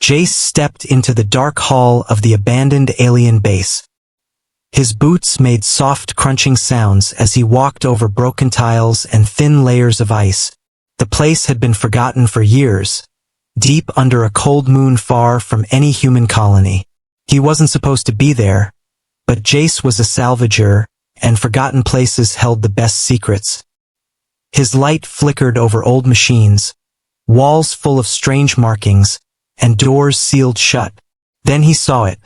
Jace stepped into the dark hall of the abandoned alien base. His boots made soft crunching sounds as he walked over broken tiles and thin layers of ice. The place had been forgotten for years, deep under a cold moon far from any human colony. He wasn't supposed to be there, but Jace was a salvager, and forgotten places held the best secrets. His light flickered over old machines, walls full of strange markings, and doors sealed shut. Then he saw it.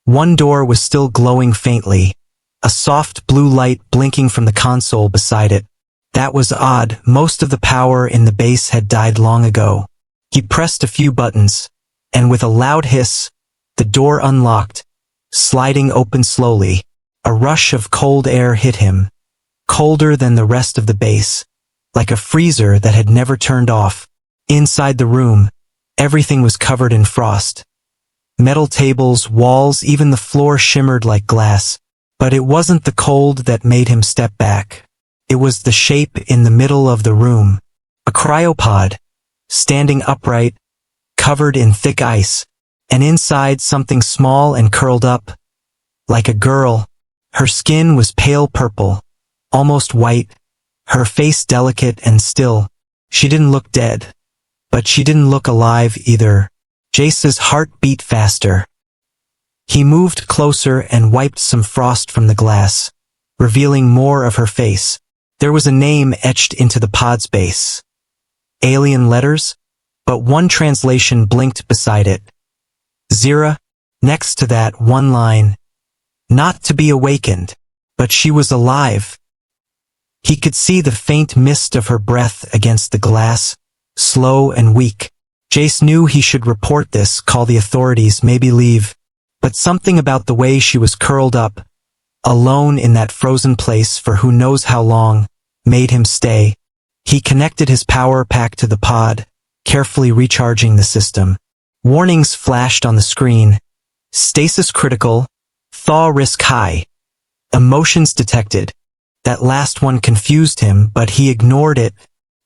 One door was still glowing faintly, a soft blue light blinking from the console beside it. That was odd. Most of the power in the base had died long ago. He pressed a few buttons, and with a loud hiss, the door unlocked, sliding open slowly. A rush of cold air hit him, colder than the rest of the base, like a freezer that had never turned off. Inside the room, everything was covered in frost. Metal tables, walls, even the floor shimmered like glass. But it wasn't the cold that made him step back. It was the shape in the middle of the room. A cryopod, standing upright, covered in thick ice, and inside something small and curled up, like a girl. Her skin was pale purple, almost white, her face delicate and still. She didn't look dead, but she didn't look alive either. Jace's heart beat faster. He moved closer and wiped some frost from the glass, revealing more of her face. There was a name etched into the pod's base. Alien letters, but one translation blinked beside it. Zira. Next to that, one line. Not to be awakened, but she was alive. He could see the faint mist of her breath against the glass, slow and weak. Jace knew he should report this, call the authorities, maybe leave. But something about the way she was curled up, alone in that frozen place for who knows how long, made him stay. He connected his power pack to the pod, carefully recharging the system. Warnings flashed on the screen. Stasis critical, thaw risk high. Emotions detected. That last one confused him, but he ignored it.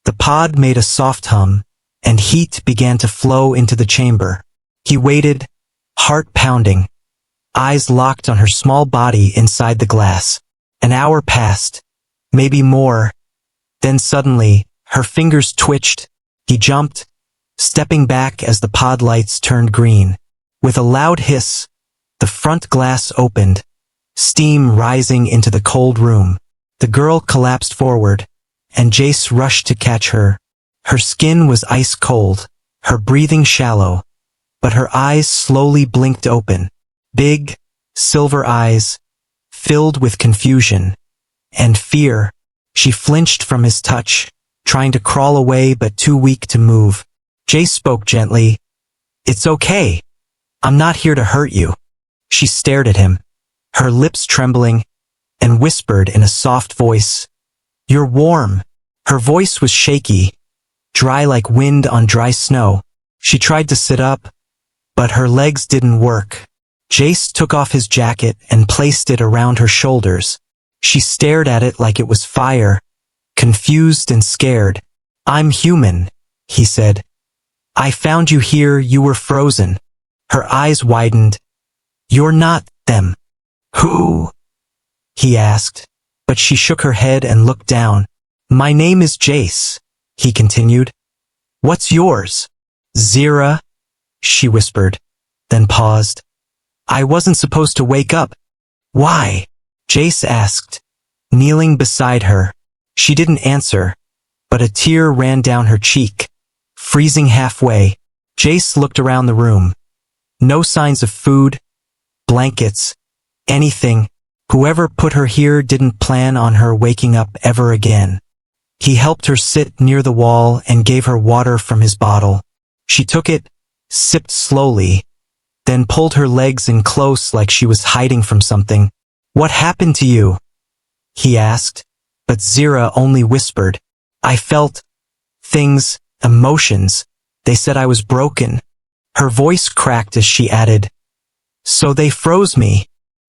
The pod made a soft hum, and heat began to flow into the chamber. He waited, heart pounding, eyes locked on her small body inside the glass. An hour passed, maybe more. Then suddenly, her fingers twitched. He jumped, stepping back as the pod lights turned green. With a loud hiss, the front glass opened, steam rising into the cold room. The girl collapsed forward, and Jace rushed to catch her. Her skin was ice cold, her breathing shallow, but her eyes slowly blinked open. Big, silver eyes, filled with confusion and fear. She flinched from his touch, trying to crawl away but too weak to move. Jace spoke gently. "It's okay. I'm not here to hurt you." She stared at him, her lips trembling, and whispered in a soft voice, "You're warm." Her voice was shaky, dry like wind on dry snow. She tried to sit up, but her legs didn't work. Jace took off his jacket and placed it around her shoulders. She stared at it like it was fire, confused and scared. "I'm human," he said. "I found you here, you were frozen." Her eyes widened. "You're not them." "Who?" he asked, but she shook her head and looked down. "My name is Jace," he continued. "What's yours?" "Zira," she whispered, then paused. "I wasn't supposed to wake up." "Why?" Jace asked, kneeling beside her. She didn't answer, but a tear ran down her cheek, freezing halfway. Jace looked around the room. No signs of food, blankets, anything. Whoever put her here didn't plan on her waking up ever again. He helped her sit near the wall and gave her water from his bottle. She took it, sipped slowly, then pulled her legs in close like she was hiding from something. "What happened to you?" he asked, but Zira only whispered. "I felt things, emotions. They said I was broken." Her voice cracked as she added, "So they froze me."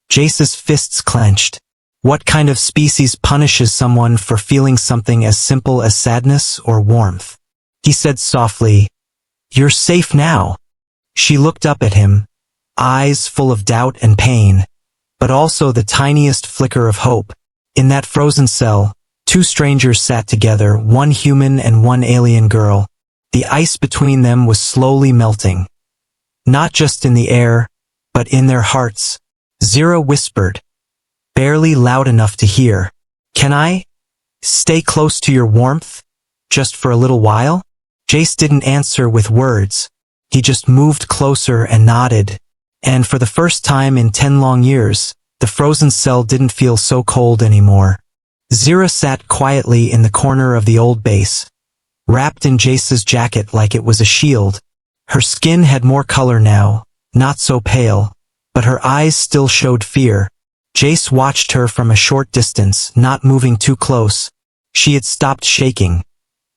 Jace's fists clenched. What kind of species punishes someone for feeling something as simple as sadness or warmth? He said softly, "You're safe now." She looked up at him, eyes full of doubt and pain, but also the tiniest flicker of hope. In that frozen cell, two strangers sat together, one human and one alien girl. The ice between them was slowly melting. Not just in the air, but in their hearts. Zira whispered, barely loud enough to hear, "Can I stay close to your warmth? Just for a little while?" Jace didn't answer with words. He just moved closer and nodded. And for the first time in 10 long years, the frozen cell didn't feel so cold anymore. Zira sat quietly in the corner of the old base, wrapped in Jace's jacket like it was a shield. Her skin had more color now, not so pale, but her eyes still showed fear. Jace watched her from a short distance, not moving too close. She had stopped shaking,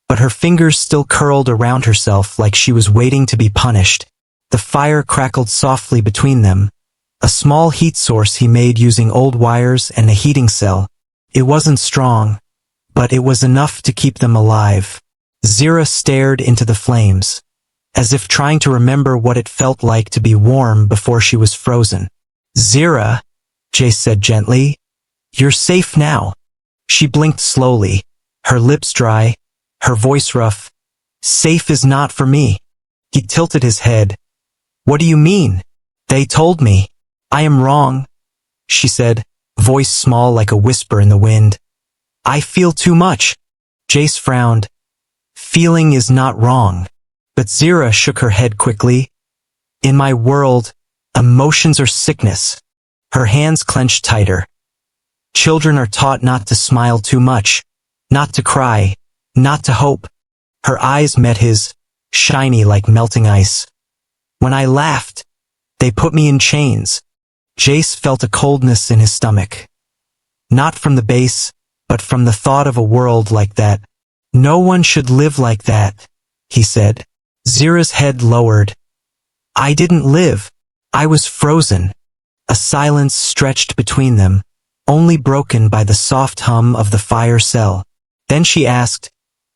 but her fingers still curled around herself like she was waiting to be punished. The fire crackled softly between them, a small heat source he made using old wires and a heating cell. It wasn't strong, but it was enough to keep them alive. Zira stared into the flames, as if trying to remember what it felt like to be warm before she was frozen. "Zira," Jace said gently, "you're safe now." She blinked slowly, her lips dry, her voice rough. "Safe is not for me." He tilted his head. "What do you mean?" "They told me. I am wrong," she said, voice small like a whisper in the wind. "I feel too much." Jace frowned. "Feeling is not wrong." But Zira shook her head quickly. "In my world, emotions are sickness." Her hands clenched tighter. "Children are taught not to smile too much, not to cry, not to hope." Her eyes met his, shiny like melting ice. "When I laughed, they put me in chains." Jace felt a coldness in his stomach. Not from the base, but from the thought of a world like that. "No one should live like that," he said. Zira's head lowered. "I didn't live. I was frozen." A silence stretched between them, only broken by the soft hum of the fire cell. Then she asked,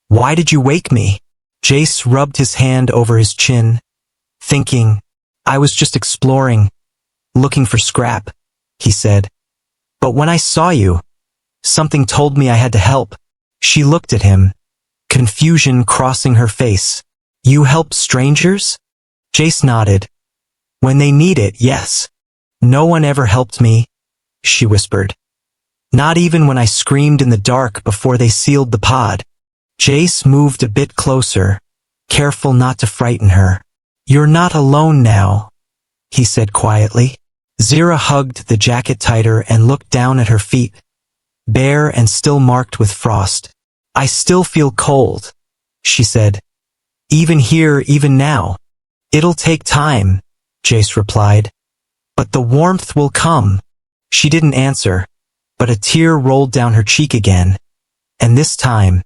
"Why did you wake me?" Jace rubbed his hand over his chin, thinking, "I was just exploring, looking for scrap," he said. "But when I saw you, something told me I had to help." She looked at him, confusion crossing her face. "You help strangers?" Jace nodded. "When they need it, yes. No one ever helped me," she whispered. "Not even when I screamed in the dark before they sealed the pod." Jace moved a bit closer, careful not to frighten her. "You're not alone now," he said quietly. Zira hugged the jacket tighter and looked down at her feet, bare and still marked with frost. "I still feel cold," she said. "Even here, even now." "It'll take time," Jace replied. "But the warmth will come." She didn't answer, but a tear rolled down her cheek again. And this time,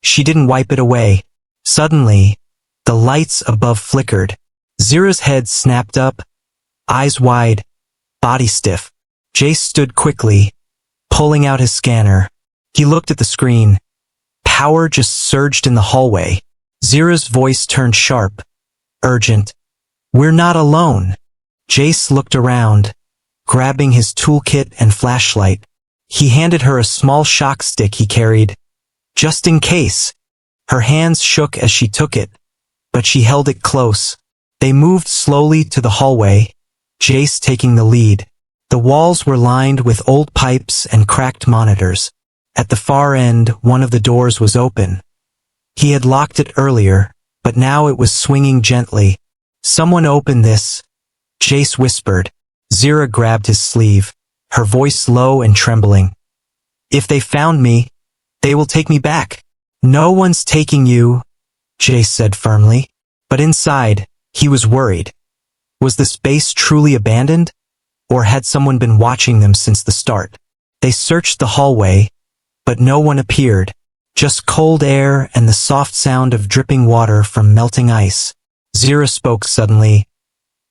she didn't wipe it away. Suddenly, the lights above flickered. Zira's head snapped up, eyes wide, body stiff. Jace stood quickly, pulling out his scanner. He looked at the screen. Power just surged in the hallway. Zira's voice turned sharp, urgent. "We're not alone." Jace looked around, grabbing his toolkit and flashlight. He handed her a small shock stick he carried, just in case. Her hands shook as she took it, but she held it close. They moved slowly to the hallway, Jace taking the lead. The walls were lined with old pipes and cracked monitors. At the far end, one of the doors was open. He had locked it earlier, but now it was swinging gently. "Someone open this," Jace whispered. Zira grabbed his sleeve, her voice low and trembling. "If they found me, they will take me back." "No one's taking you," Jace said firmly. But inside, he was worried. Was this base truly abandoned? Or had someone been watching them since the start? They searched the hallway, but no one appeared. Just cold air and the soft sound of dripping water from melting ice. Zira spoke suddenly.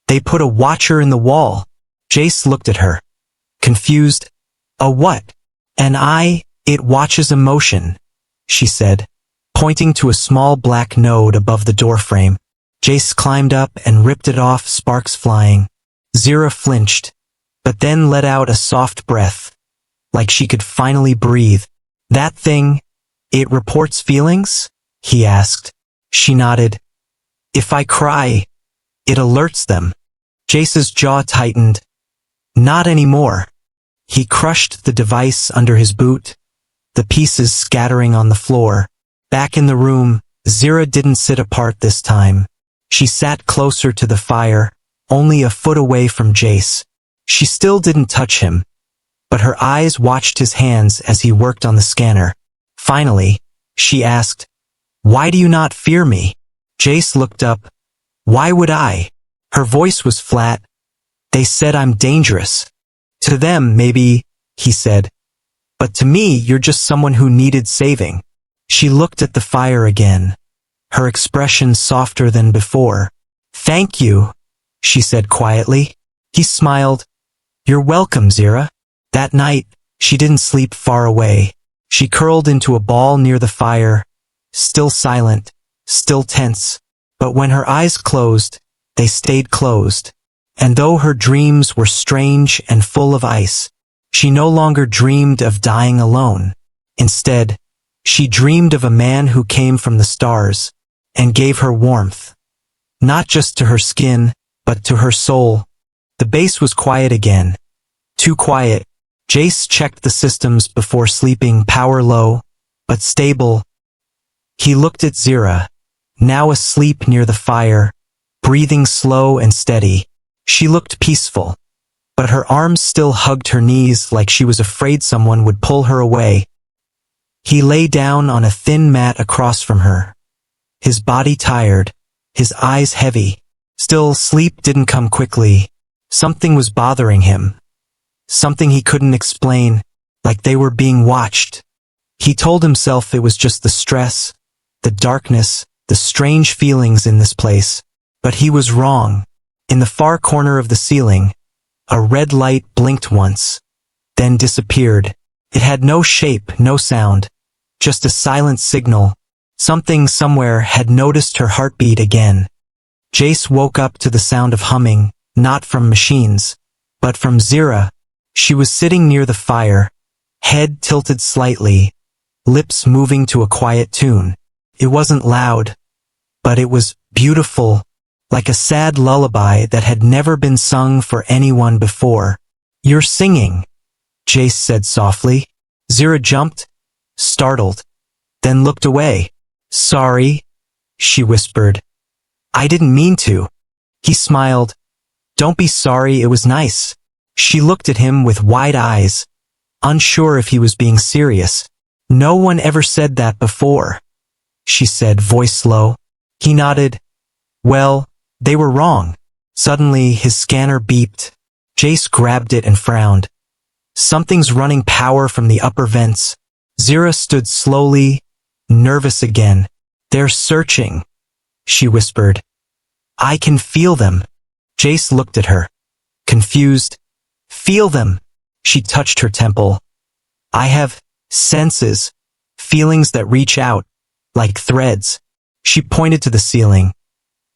"They put a watcher in the wall." Jace looked at her, confused. "A what?" It watches emotion," she said, pointing to a small black node above the doorframe. Jace climbed up and ripped it off, sparks flying. Zira flinched, but then let out a soft breath, like she could finally breathe. That thing, it reports feelings? He asked. She nodded. If I cry, it alerts them. Jace's jaw tightened. Not anymore. He crushed the device under his boot, the pieces scattering on the floor. Back in the room, Zira didn't sit apart this time. She sat closer to the fire, only a foot away from Jace. She still didn't touch him, but her eyes watched his hands as he worked on the scanner. Finally, she asked, "Why do you not fear me?" Jace looked up. "Why would I?" Her voice was flat. "They said I'm dangerous." "To them, maybe," he said. "But to me, you're just someone who needed saving." She looked at the fire again, her expression softer than before. "Thank you," she said quietly. He smiled. "You're welcome, Zira." That night, she didn't sleep far away. She curled into a ball near the fire, still silent, still tense. But when her eyes closed, they stayed closed. And though her dreams were strange and full of ice, she no longer dreamed of dying alone. Instead, she dreamed of a man who came from the stars and gave her warmth, not just to her skin, but to her soul. The base was quiet again. Too quiet. Jace checked the systems before sleeping, power low, but stable. He looked at Zira, now asleep near the fire, breathing slow and steady. She looked peaceful, but her arms still hugged her knees like she was afraid someone would pull her away. He lay down on a thin mat across from her, his body tired, his eyes heavy. Still, sleep didn't come quickly. Something was bothering him. Something he couldn't explain, like they were being watched. He told himself it was just the stress, the darkness, the strange feelings in this place. But he was wrong. In the far corner of the ceiling, a red light blinked once, then disappeared. It had no shape, no sound, just a silent signal. Something somewhere had noticed her heartbeat again. Jace woke up to the sound of humming, not from machines, but from Zira. She was sitting near the fire, head tilted slightly, lips moving to a quiet tune. It wasn't loud, but it was beautiful, like a sad lullaby that had never been sung for anyone before. "You're singing," Jace said softly. Zira jumped, startled, then looked away. "Sorry," she whispered. "I didn't mean to." He smiled. "Don't be sorry, it was nice." She looked at him with wide eyes, unsure if he was being serious. "No one ever said that before," she said, voice low. He nodded. "Well, they were wrong." Suddenly, his scanner beeped. Jace grabbed it and frowned. "Something's running power from the upper vents." Zira stood slowly, nervous again. "They're searching," she whispered. "I can feel them." Jace looked at her, confused. "Feel them." She touched her temple. "I have senses, feelings that reach out, like threads." She pointed to the ceiling.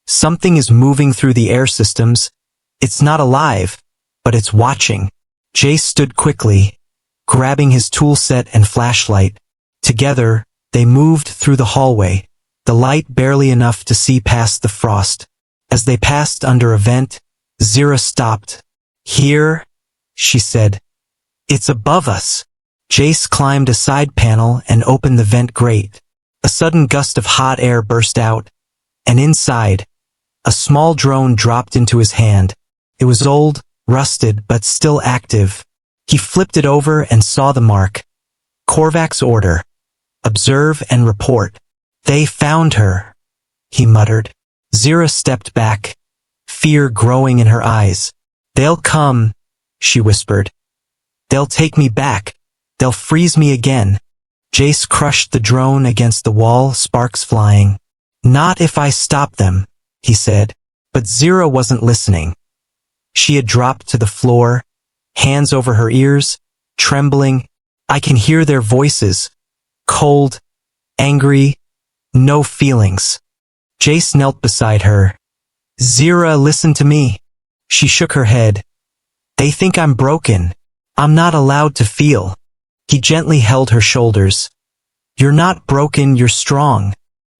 "Something is moving through the air systems. It's not alive, but it's watching." Jace stood quickly, grabbing his tool set and flashlight. Together, they moved through the hallway, the light barely enough to see past the frost. As they passed under a vent, Zira stopped. "Here," she said. "It's above us." Jace climbed a side panel and opened the vent grate. A sudden gust of hot air burst out, and inside, a small drone dropped into his hand. It was old, rusted, but still active. He flipped it over and saw the mark. Korvac's order. "Observe and report." "They found her," he muttered. Zira stepped back, fear growing in her eyes. "They'll come," she whispered. "They'll take me back. They'll freeze me again." Jace crushed the drone against the wall, sparks flying. "Not if I stop them," he said. But Zira wasn't listening. She had dropped to the floor, hands over her ears, trembling. "I can hear their voices. Cold, angry, no feelings." Jace knelt beside her. Zira, listen to me. She shook her head. They think I'm broken. I'm not allowed to feel. He gently held her shoulders. You're not broken, you're strong.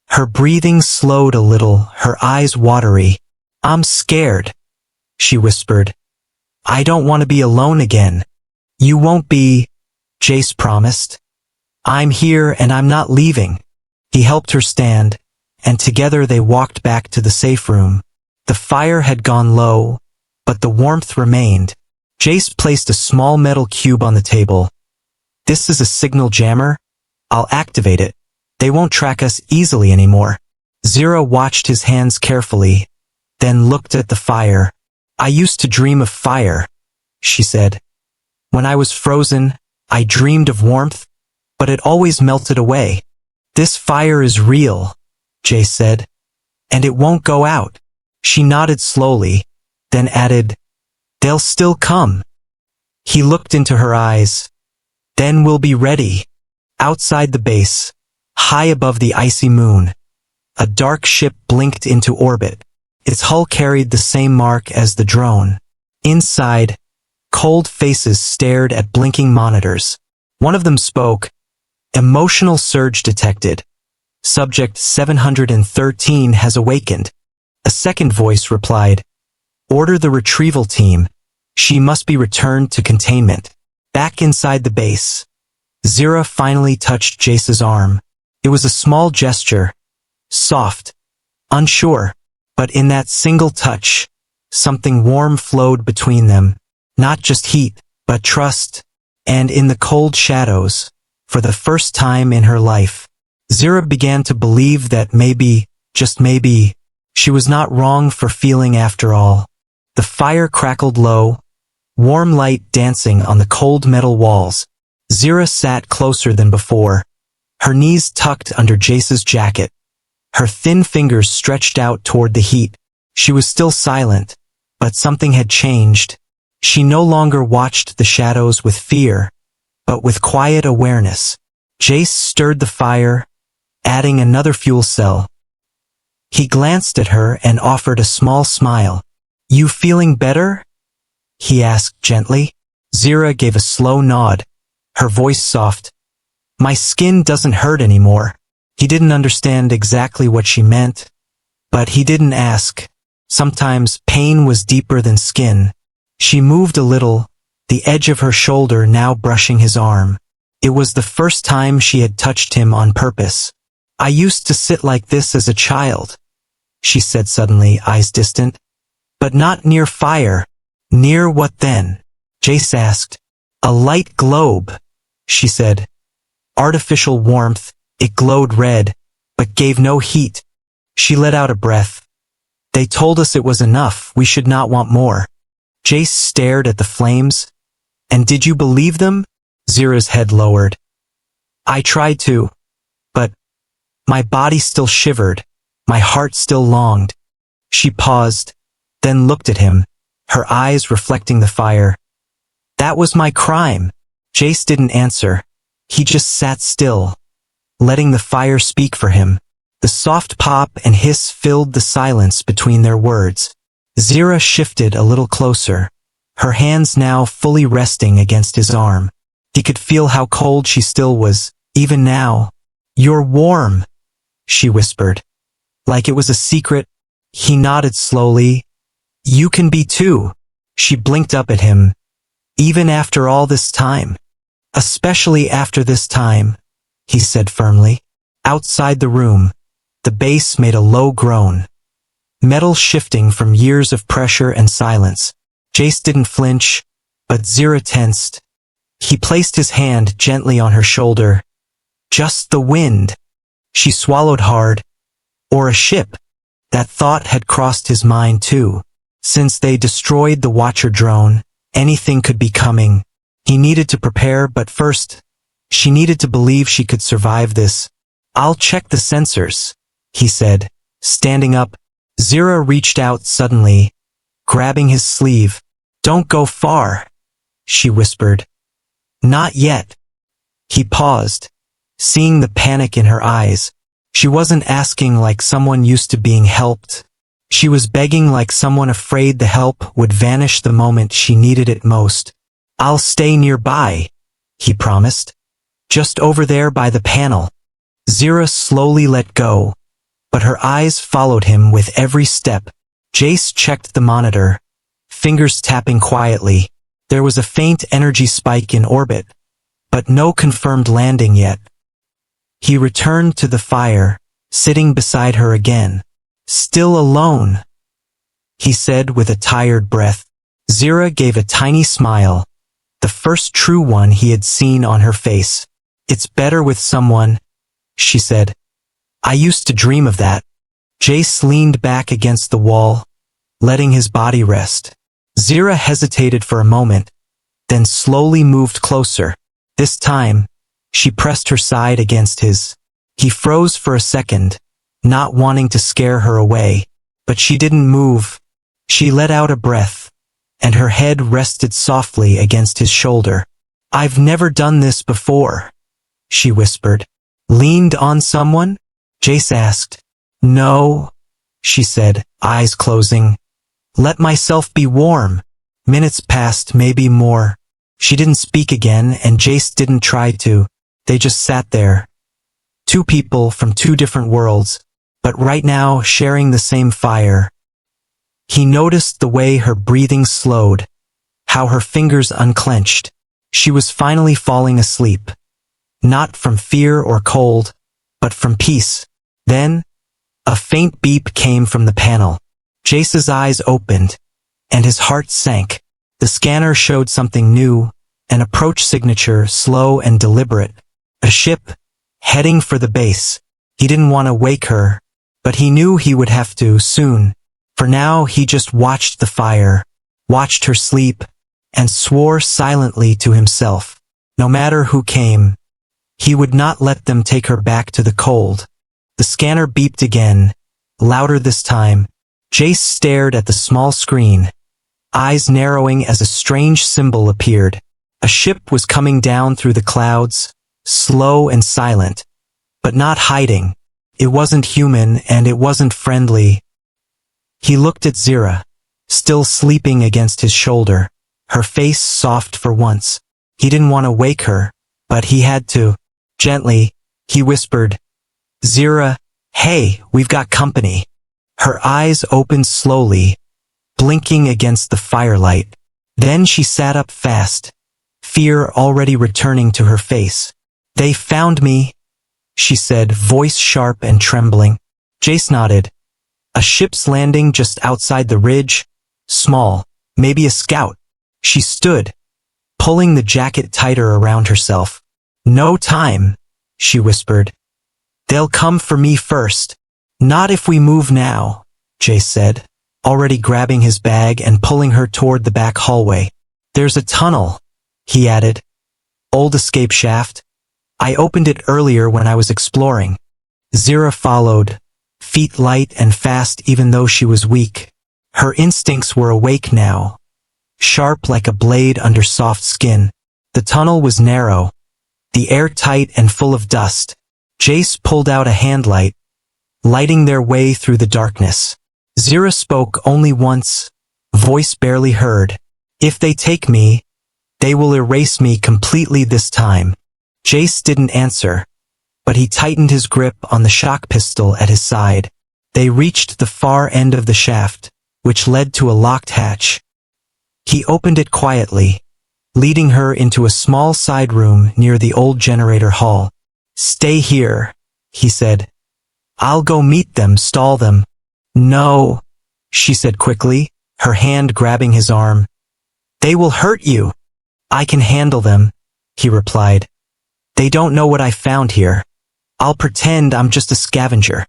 Her breathing slowed a little, her eyes watery. I'm scared, she whispered. I don't want to be alone again. You won't be, Jace promised. I'm here and I'm not leaving. He helped her stand, and together they walked back to the safe room. The fire had gone low, but the warmth remained. Jace placed a small metal cube on the table. This is a signal jammer. I'll activate it. They won't track us easily anymore. Zira watched his hands carefully, then looked at the fire. I used to dream of fire, she said. When I was frozen, I dreamed of warmth, but it always melted away. This fire is real, Jace said, and it won't go out. She nodded slowly, then added, they'll still come. He looked into her eyes. Then we'll be ready. Outside the base, high above the icy moon, a dark ship blinked into orbit. Its hull carried the same mark as the drone. Inside, cold faces stared at blinking monitors. One of them spoke. Emotional surge detected. Subject 713 has awakened. A second voice replied. Order the retrieval team. She must be returned to containment. Back inside the base, Zira finally touched Jace's arm. It was a small gesture, soft, unsure, but in that single touch, something warm flowed between them. Not just heat, but trust. And in the cold shadows, for the first time in her life, Zira began to believe that maybe, just maybe, she was not wrong for feeling after all. The fire crackled low, warm light dancing on the cold metal walls. Zira sat closer than before, her knees tucked under Jace's jacket. Her thin fingers stretched out toward the heat. She was still silent, but something had changed. She no longer watched the shadows with fear, but with quiet awareness. Jace stirred the fire, adding another fuel cell. He glanced at her and offered a small smile. You feeling better? He asked gently. Zira gave a slow nod, her voice soft. My skin doesn't hurt anymore. He didn't understand exactly what she meant, but he didn't ask. Sometimes pain was deeper than skin. She moved a little, the edge of her shoulder now brushing his arm. It was the first time she had touched him on purpose. I used to sit like this as a child, she said suddenly, eyes distant. But not near fire. Near what then? Jace asked. A light globe, she said. Artificial warmth, it glowed red, but gave no heat. She let out a breath. They told us it was enough, we should not want more. Jace stared at the flames. And did you believe them? Zira's head lowered. I tried to, but my body still shivered, my heart still longed. She paused, then looked at him, her eyes reflecting the fire. That was my crime. Jace didn't answer. He just sat still, letting the fire speak for him. The soft pop and hiss filled the silence between their words. Zira shifted a little closer, her hands now fully resting against his arm. He could feel how cold she still was, even now. You're warm, she whispered. Like it was a secret. He nodded slowly. You can be too. She blinked up at him. Even after all this time. Especially after this time, he said firmly. Outside the room, the base made a low groan. Metal shifting from years of pressure and silence. Jace didn't flinch, but Zira tensed. He placed his hand gently on her shoulder. Just the wind. She swallowed hard. Or a ship. That thought had crossed his mind too. Since they destroyed the Watcher drone, anything could be coming. He needed to prepare, but first, she needed to believe she could survive this. I'll check the sensors, he said, standing up. Zira reached out suddenly, grabbing his sleeve. Don't go far, she whispered. Not yet. He paused, seeing the panic in her eyes. She wasn't asking like someone used to being helped. She was begging like someone afraid the help would vanish the moment she needed it most. "I'll stay nearby," he promised. "Just over there by the panel." Zira slowly let go, but her eyes followed him with every step. Jace checked the monitor, fingers tapping quietly. There was a faint energy spike in orbit, but no confirmed landing yet. He returned to the fire, sitting beside her again. "Still alone," he said with a tired breath. Zira gave a tiny smile, the first true one he had seen on her face. "It's better with someone," she said. "I used to dream of that." Jace leaned back against the wall, letting his body rest. Zira hesitated for a moment, then slowly moved closer. This time, she pressed her side against his. He froze for a second, not wanting to scare her away, but she didn't move. She let out a breath, and her head rested softly against his shoulder. "I've never done this before," she whispered. "Leaned on someone?" Jace asked. "No," she said, eyes closing. "Let myself be warm." Minutes passed, maybe more. She didn't speak again, and Jace didn't try to. They just sat there. Two people from two different worlds, but right now sharing the same fire. He noticed the way her breathing slowed, how her fingers unclenched. She was finally falling asleep. Not from fear or cold, but from peace. Then, a faint beep came from the panel. Jace's eyes opened, and his heart sank. The scanner showed something new, an approach signature, slow and deliberate. A ship, heading for the base. He didn't want to wake her, but he knew he would have to, soon. For now, he just watched the fire, watched her sleep, and swore silently to himself. No matter who came, he would not let them take her back to the cold. The scanner beeped again, louder this time. Jace stared at the small screen, eyes narrowing as a strange symbol appeared. A ship was coming down through the clouds, slow and silent, but not hiding. It wasn't human and it wasn't friendly. He looked at Zira, still sleeping against his shoulder, her face soft for once. He didn't want to wake her, but he had to. Gently, he whispered, "Zira, hey, we've got company." Her eyes opened slowly, blinking against the firelight. Then she sat up fast, fear already returning to her face. "They found me," she said, voice sharp and trembling. Jace nodded. "A ship's landing just outside the ridge, small, maybe a scout." She stood, pulling the jacket tighter around herself. "No time," she whispered. "They'll come for me first." "Not if we move now," Jace said, already grabbing his bag and pulling her toward the back hallway. "There's a tunnel," he added. "Old escape shaft. I opened it earlier when I was exploring." Zira followed, feet light and fast even though she was weak. Her instincts were awake now, sharp like a blade under soft skin. The tunnel was narrow, the air tight and full of dust. Jace pulled out a handlight, lighting their way through the darkness. Zira spoke only once, voice barely heard. "If they take me, they will erase me completely this time." Jace didn't answer, but he tightened his grip on the shock pistol at his side. They reached the far end of the shaft, which led to a locked hatch. He opened it quietly, leading her into a small side room near the old generator hall. "Stay here," he said. "I'll go meet them, stall them." "No," she said quickly, her hand grabbing his arm. "They will hurt you." "I can handle them," he replied. "They don't know what I found here. I'll pretend I'm just a scavenger."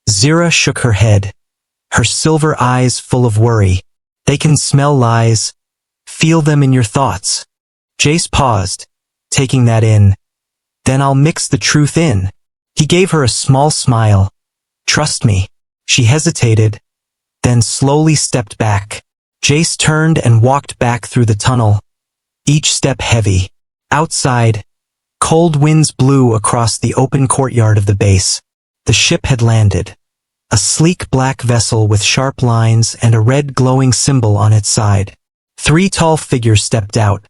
Zira shook her head, her silver eyes full of worry. "They can smell lies, feel them in your thoughts." Jace paused, taking that in. "Then I'll mix the truth in." He gave her a small smile. "Trust me." She hesitated, then slowly stepped back. Jace turned and walked back through the tunnel, each step heavy. Outside, cold winds blew across the open courtyard of the base. The ship had landed. A sleek black vessel with sharp lines and a red glowing symbol on its side. 3 tall figures stepped out,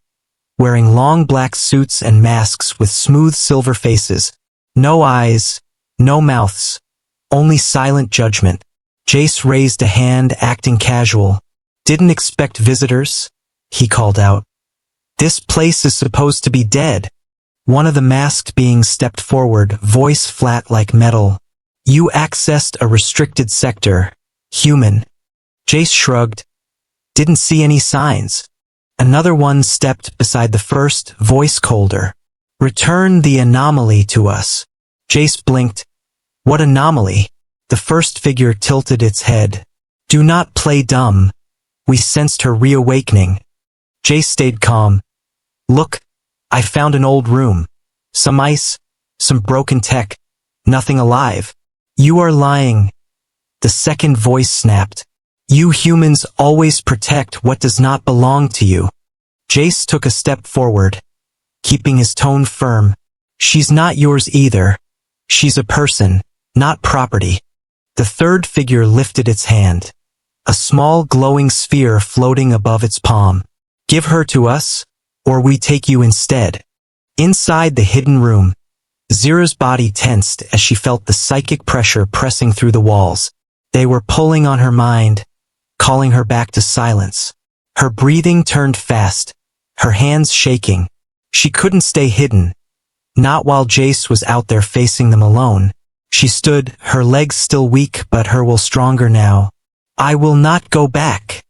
wearing long black suits and masks with smooth silver faces. No eyes, no mouths, only silent judgment. Jace raised a hand, acting casual. "Didn't expect visitors?" he called out. "This place is supposed to be dead." One of the masked beings stepped forward, voice flat like metal. "You accessed a restricted sector, human." Jace shrugged. "Didn't see any signs." Another one stepped beside the first, voice colder. "Return the anomaly to us." Jace blinked. "What anomaly?" The first figure tilted its head. "Do not play dumb." We sensed her reawakening. Jace stayed calm. "Look, I found an old room. Some ice, some broken tech, nothing alive." "You are lying." The second voice snapped. "You humans always protect what does not belong to you." Jace took a step forward, keeping his tone firm. "She's not yours either. She's a person, not property." The third figure lifted its hand, a small glowing sphere floating above its palm. "Give her to us, or we take you instead." Inside the hidden room, Zira's body tensed as she felt the psychic pressure pressing through the walls. They were pulling on her mind, calling her back to silence. Her breathing turned fast, her hands shaking. She couldn't stay hidden, not while Jace was out there facing them alone. She stood, her legs still weak but her will stronger now. "I will not go back,"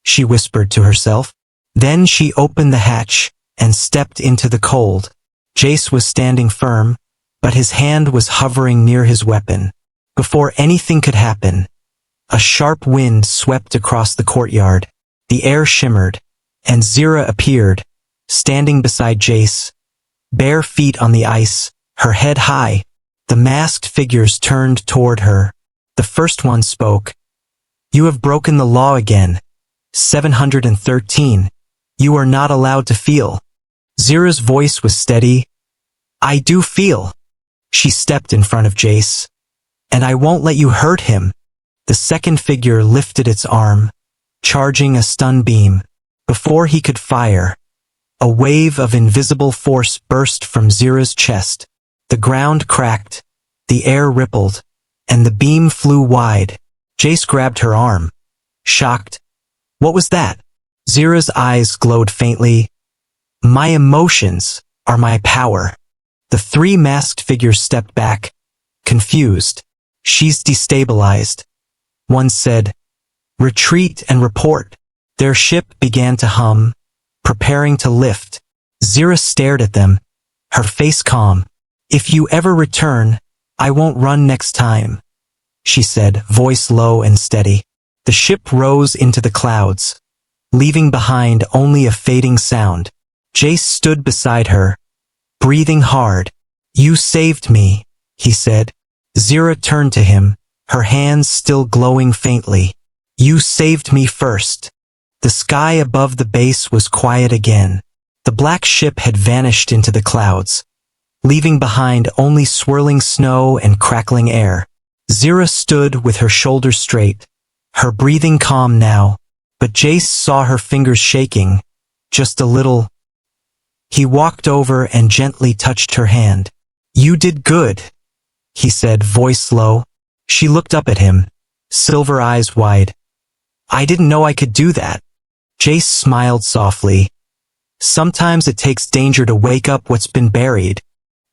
she whispered to herself. Then she opened the hatch and stepped into the cold. Jace was standing firm, but his hand was hovering near his weapon. Before anything could happen, a sharp wind swept across the courtyard. The air shimmered, and Zira appeared, standing beside Jace, bare feet on the ice, her head high. The masked figures turned toward her. The first one spoke. "You have broken the law again. 713. You are not allowed to feel." Zira's voice was steady. "I do feel." She stepped in front of Jace. "And I won't let you hurt him." The second figure lifted its arm, charging a stun beam. Before he could fire, a wave of invisible force burst from Zira's chest. The ground cracked, the air rippled, and the beam flew wide. Jace grabbed her arm, shocked. "What was that?" Zira's eyes glowed faintly. "My emotions are my power." The 3 masked figures stepped back, confused. "She's destabilized." One said, "Retreat and report." Their ship began to hum, preparing to lift. Zira stared at them, her face calm. "If you ever return, I won't run next time," she said, voice low and steady. The ship rose into the clouds, leaving behind only a fading sound. Jace stood beside her, breathing hard. "You saved me," he said. Zira turned to him, her hands still glowing faintly. "You saved me first." The sky above the base was quiet again. The black ship had vanished into the clouds, leaving behind only swirling snow and crackling air. Zira stood with her shoulders straight, her breathing calm now, but Jace saw her fingers shaking, just a little. He walked over and gently touched her hand. "You did good," he said, voice low. She looked up at him, silver eyes wide. "I didn't know I could do that." Jace smiled softly. "Sometimes it takes danger to wake up what's been buried."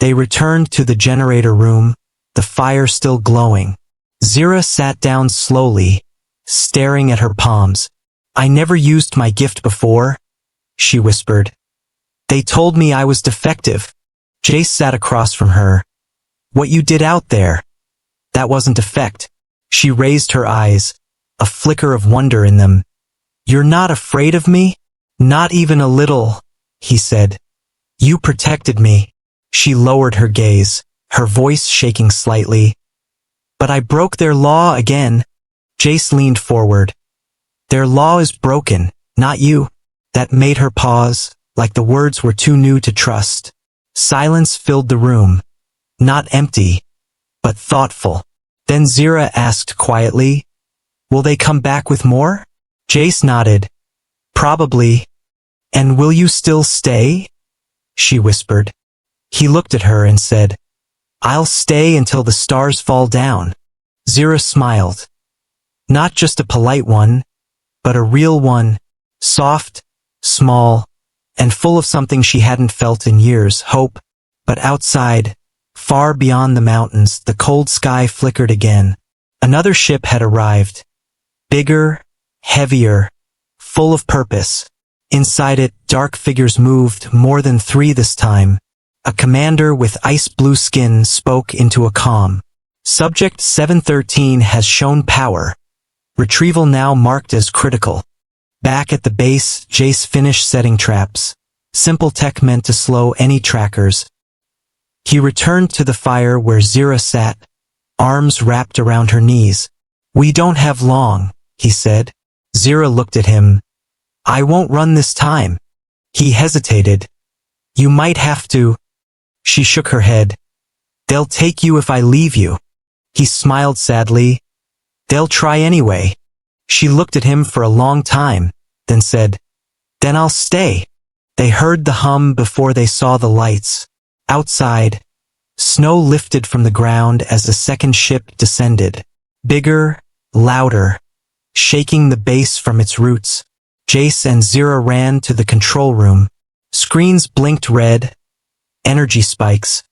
They returned to the generator room, the fire still glowing. Zira sat down slowly, staring at her palms. "I never used my gift before," she whispered. "They told me I was defective." Jace sat across from her. "What you did out there, that wasn't defect." She raised her eyes, a flicker of wonder in them. "You're not afraid of me?" "Not even a little," he said. "You protected me." She lowered her gaze, her voice shaking slightly. "But I broke their law again." Jace leaned forward. "Their law is broken, not you." That made her pause, like the words were too new to trust. Silence filled the room. Not empty, but thoughtful. Then Zira asked quietly, "Will they come back with more?" Jace nodded. "Probably." "And will you still stay?" she whispered. He looked at her and said, "I'll stay until the stars fall down." Zira smiled. Not just a polite one, but a real one, soft, small, and full of something she hadn't felt in years, hope. But outside, far beyond the mountains, the cold sky flickered again. Another ship had arrived. Bigger, heavier, full of purpose. Inside it, dark figures moved, more than 3 this time. A commander with ice-blue skin spoke into a comm. "Subject 713 has shown power. Retrieval now marked as critical." Back at the base, Jace finished setting traps. Simple tech meant to slow any trackers. He returned to the fire where Zira sat, arms wrapped around her knees. "We don't have long," he said. Zira looked at him. "I won't run this time." He hesitated. "You might have to." She shook her head. "They'll take you if I leave you." He smiled sadly. "They'll try anyway." She looked at him for a long time, then said, "Then I'll stay." They heard the hum before they saw the lights. Outside, snow lifted from the ground as the second ship descended. Bigger, louder, shaking the base from its roots. Jace and Zira ran to the control room. Screens blinked red, energy spikes,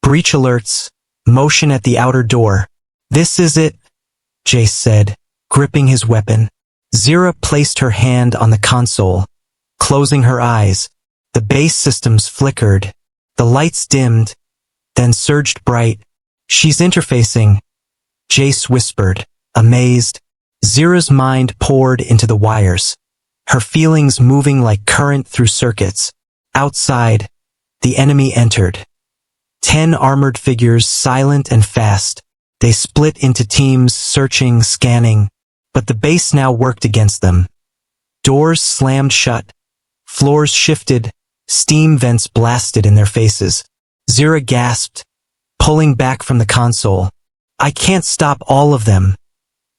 breach alerts, motion at the outer door. "This is it," Jace said, gripping his weapon. Zira placed her hand on the console, closing her eyes. The base systems flickered. The lights dimmed, then surged bright. "She's interfacing," Jace whispered, amazed. Zira's mind poured into the wires, her feelings moving like current through circuits. Outside, the enemy entered. 10 armored figures, silent and fast. They split into teams, searching, scanning, but the base now worked against them. Doors slammed shut, floors shifted, steam vents blasted in their faces. Zira gasped, pulling back from the console. "I can't stop all of them,"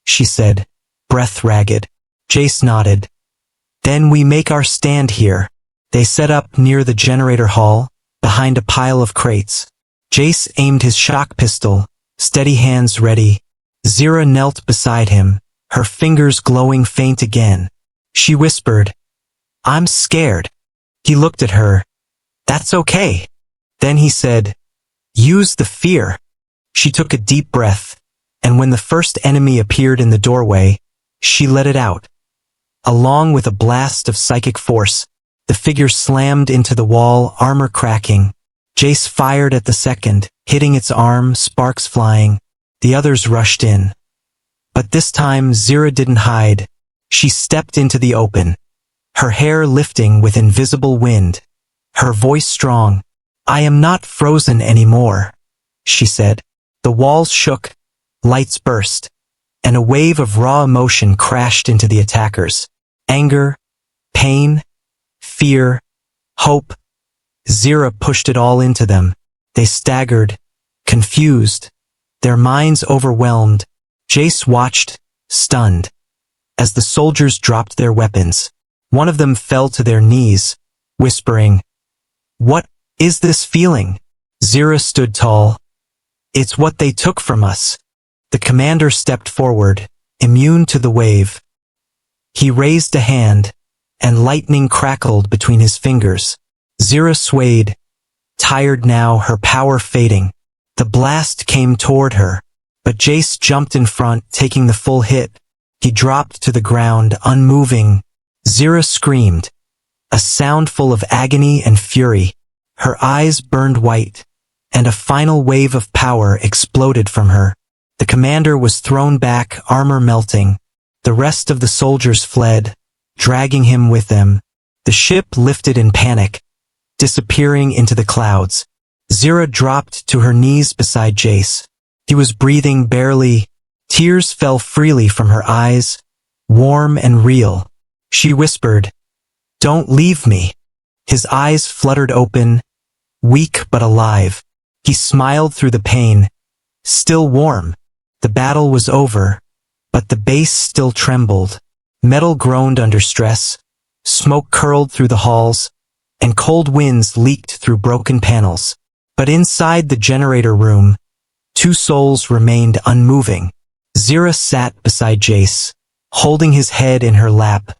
she said, breath ragged. Jace nodded. "Then we make our stand here." They set up near the generator hall, behind a pile of crates. Jace aimed his shock pistol, steady hands ready. Zira knelt beside him, her fingers glowing faint again. She whispered, "I'm scared." He looked at her. "That's okay." Then he said, "Use the fear." She took a deep breath, and when the first enemy appeared in the doorway, she let it out. Along with a blast of psychic force, the figure slammed into the wall, armor cracking. Jace fired at the second, hitting its arm, sparks flying. The others rushed in. But this time Zira didn't hide. She stepped into the open, her hair lifting with invisible wind, her voice strong. "I am not frozen anymore," she said. The walls shook, lights burst, and a wave of raw emotion crashed into the attackers. Anger, pain, fear, hope. Zira pushed it all into them. They staggered, confused, their minds overwhelmed. Jace watched, stunned, as the soldiers dropped their weapons. One of them fell to their knees, whispering, "What is this feeling?" Zira stood tall. "It's what they took from us." The commander stepped forward, immune to the wave. He raised a hand, and lightning crackled between his fingers. Zira swayed, tired now, her power fading. The blast came toward her, but Jace jumped in front, taking the full hit. He dropped to the ground, unmoving. Zira screamed, a sound full of agony and fury. Her eyes burned white, and a final wave of power exploded from her. The commander was thrown back, armor melting. The rest of the soldiers fled, dragging him with them. The ship lifted in panic, disappearing into the clouds. Zira dropped to her knees beside Jace. He was breathing barely. Tears fell freely from her eyes, warm and real. She whispered, "Don't leave me." His eyes fluttered open, weak but alive. He smiled through the pain. still warm. The battle was over, but the base still trembled. Metal groaned under stress, smoke curled through the halls, and cold winds leaked through broken panels. But inside the generator room, two souls remained unmoving. Zira sat beside Jace, holding his head in her lap,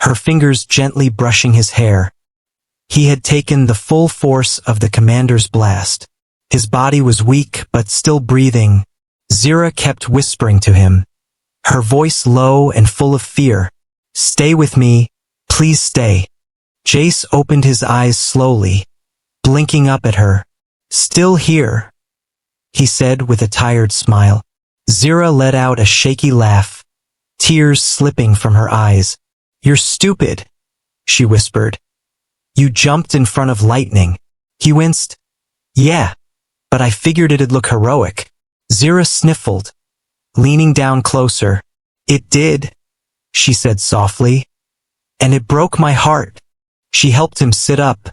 her fingers gently brushing his hair. He had taken the full force of the commander's blast. His body was weak but still breathing. Zira kept whispering to him, her voice low and full of fear. "Stay with me, please stay." Jace opened his eyes slowly, blinking up at her. "Still here," he said with a tired smile. Zira let out a shaky laugh, tears slipping from her eyes. "You're stupid," she whispered. "You jumped in front of lightning." He winced. "Yeah, but I figured it'd look heroic." Zira sniffled, leaning down closer. "It did," she said softly. "And it broke my heart." She helped him sit up,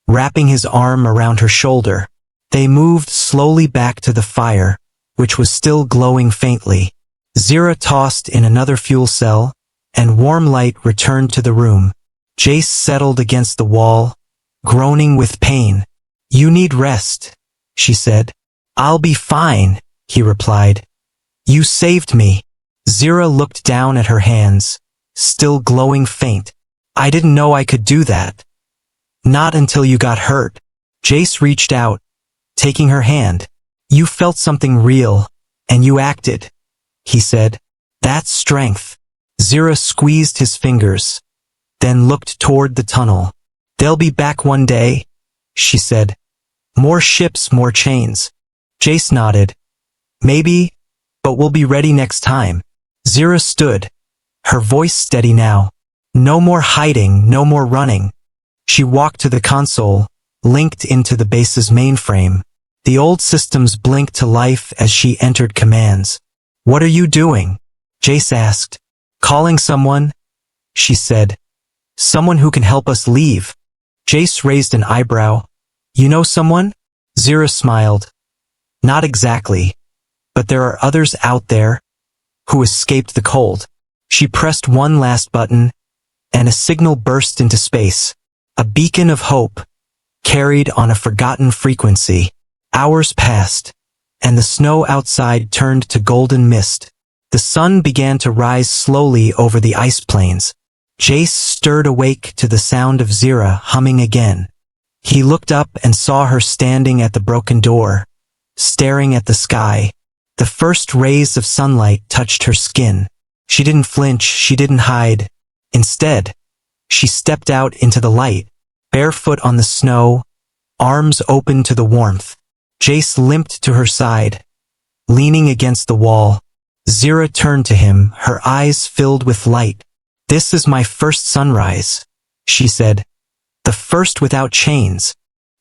wrapping his arm around her shoulder. They moved slowly back to the fire, which was still glowing faintly. Zira tossed in another fuel cell, and warm light returned to the room. Jace settled against the wall, groaning with pain. "You need rest," she said. "I'll be fine," he replied. "You saved me." Zira looked down at her hands, still glowing faint. "I didn't know I could do that." "Not until you got hurt." Jace reached out, taking her hand. "You felt something real, and you acted," he said. "That's strength." Zira squeezed his fingers, then looked toward the tunnel. "They'll be back one day," she said. "More ships, more chains." Jace nodded. "Maybe, but we'll be ready next time." Zira stood, her voice steady now. "No more hiding, no more running." She walked to the console, linked into the base's mainframe. The old systems blinked to life as she entered commands. "What are you doing?" Jace asked. "Calling someone," she said. "Someone who can help us leave." Jace raised an eyebrow. "You know someone?" Zira smiled. "Not exactly, but there are others out there who escaped the cold." She pressed one last button, and a signal burst into space. A beacon of hope, carried on a forgotten frequency. Hours passed, and the snow outside turned to golden mist. The sun began to rise slowly over the ice plains. Jace stirred awake to the sound of Zira humming again. He looked up and saw her standing at the broken door, staring at the sky. The first rays of sunlight touched her skin. She didn't flinch, she didn't hide. Instead, she stepped out into the light, barefoot on the snow, arms open to the warmth. Jace limped to her side, leaning against the wall. Zira turned to him, her eyes filled with light. "This is my first sunrise," she said. "The first without chains."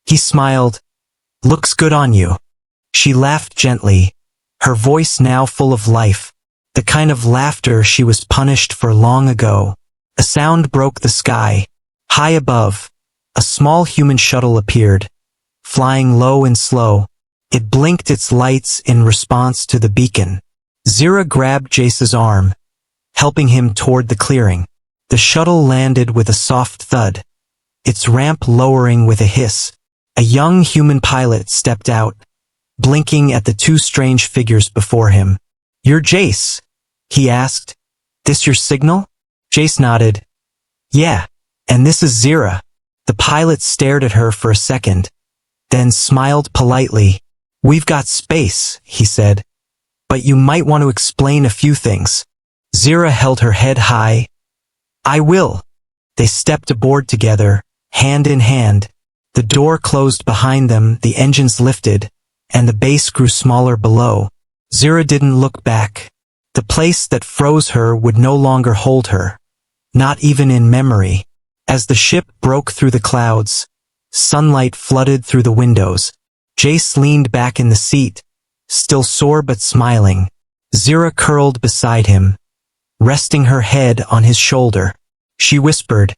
He smiled. "Looks good on you." She laughed gently, her voice now full of life, the kind of laughter she was punished for long ago. A sound broke the sky. High above, a small human shuttle appeared, flying low and slow. It blinked its lights in response to the beacon. Zira grabbed Jace's arm, helping him toward the clearing. The shuttle landed with a soft thud, its ramp lowering with a hiss. A young human pilot stepped out, blinking at the two strange figures before him. "You're Jace?" he asked. "This your signal?" Jace nodded. "Yeah, and this is Zira." The pilot stared at her for a second, then smiled politely. "We've got space," he said, "but you might want to explain a few things." Zira held her head high. "I will." They stepped aboard together, hand in hand. The door closed behind them, the engines lifted, and the base grew smaller below. Zira didn't look back. The place that froze her would no longer hold her, not even in memory. As the ship broke through the clouds, sunlight flooded through the windows. Jace leaned back in the seat, still sore but smiling. Zira curled beside him, resting her head on his shoulder. She whispered,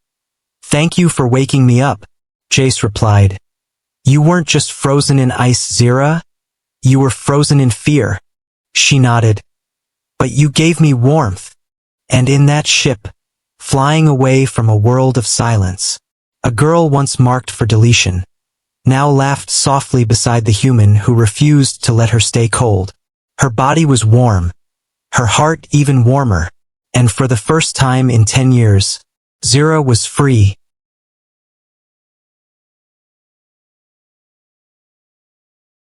"Thank you for waking me up," Jace replied. "You weren't just frozen in ice, Zira. You were frozen in fear. She nodded. But you gave me warmth. And in that ship, flying away from a world of silence, a girl once marked for deletion, now laughed softly beside the human who refused to let her stay cold. Her body was warm, her heart even warmer, and for the first time in 10 years, Zira was free,